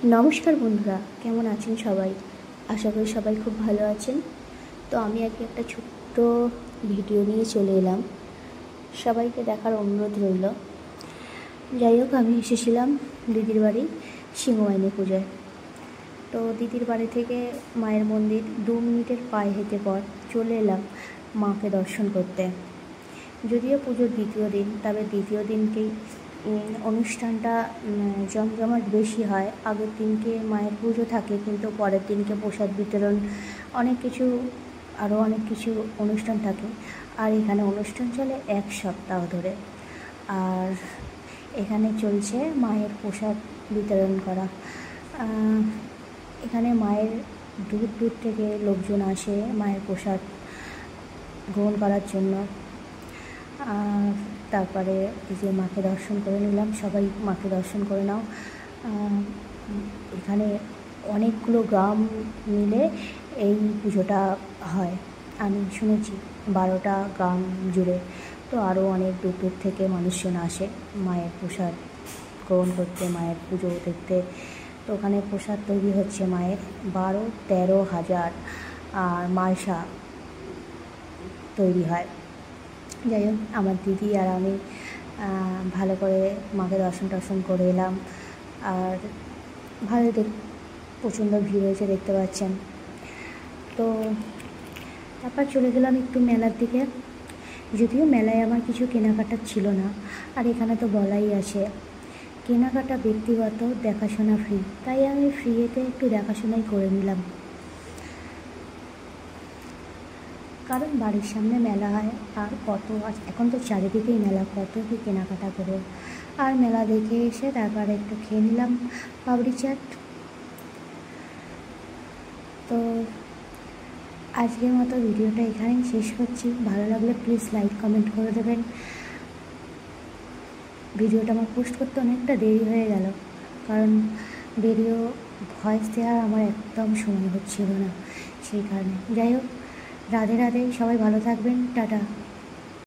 নমস্কার বন্ধুরা, কেমন আছেন সবাই? আশা করি সবাই খুব ভালো আছেন। তো আমি আজকে একটা ছোট্ট ভিডিও নিয়ে চলে এলাম, সবাইকে দেখার অনুরোধ রইল। যাই হোক, আমি এসেছিলাম দিদির বাড়ি সিংহবাহিনী পুজোয়। তো দিদির বাড়ি থেকে মায়ের মন্দির 2 মিনিটের পায়ে হেঁটে পর চলে এলাম মাকে দর্শন করতে। যদিও পুজোর দ্বিতীয় দিন, তবে দ্বিতীয় দিনকেই অনুষ্ঠানটা জমজমাট বেশি হয়। আগের দিনকে মায়ের পুজো থাকে, কিন্তু পরের দিনকে প্রসাদ বিতরণ, অনেক কিছু অনুষ্ঠান থাকে। আর এখানে অনুষ্ঠান চলে 1 সপ্তাহ ধরে। আর এখানে চলছে মায়ের প্রসাদ বিতরণ করা। এখানে মায়ের দূর দূর থেকে লোকজন আসে মায়ের প্রসাদ গ্রহণ করার জন্য। তারপরে এই যে মাকে দর্শন করে নিলাম, সবাই মাকে দর্শন করে নাও। এখানে অনেকগুলো গ্রাম মিলে এই পুজোটা হয়, আমি শুনেছি 12টা গ্রাম জুড়ে। তো আরও অনেক দূর দূর থেকে মানুষজন আসে মায়ের প্রসাদ গ্রহণ করতে, মায়ের পুজো দেখতে। তো ওখানে প্রসাদ তৈরি হচ্ছে মায়ের 12-13 হাজার আর মালসা তৈরি হয়। যাই হোক, আমার দিদি আর আমি ভালো করে মাকে দর্শন করে এলাম। আর প্রচণ্ড ভিড় হয়েছে, দেখতে পাচ্ছেন। তো তারপর চলে গেলাম একটু মেলার দিকে। যদিও মেলায় আমার কিছু কেনাকাটা ছিল না, আর এখানে তো বলাই আছে কেনাকাটা ব্যক্তিগত, দেখাশোনা ফ্রি। তাই আমি ফ্রিতে একটু দেখাশোনাই করে নিলাম, কারণ বাড়ির সামনে মেলা হয়। আর এখন তো চারিদিকেই মেলা, কত কি কেনাকাটা করব। আর মেলা দেখে এসে তারপরে একটু খেয়ে নিলাম পাপড়ি চাট। তো আজকের মতো ভিডিওটা এখানেই শেষ করছি। ভালো লাগলে প্লিজ লাইক কমেন্ট করে দেবেন। ভিডিওটা আমার পোস্ট করতে অনেকটা দেরি হয়ে গেল, কারণ ভিডিও ভয়েস দেওয়ার আমার একদম সময় হচ্ছিল না, সেই কারণে। যাই হোক, রাধে রাধে, সবাই ভালো থাকবেন, টাটা।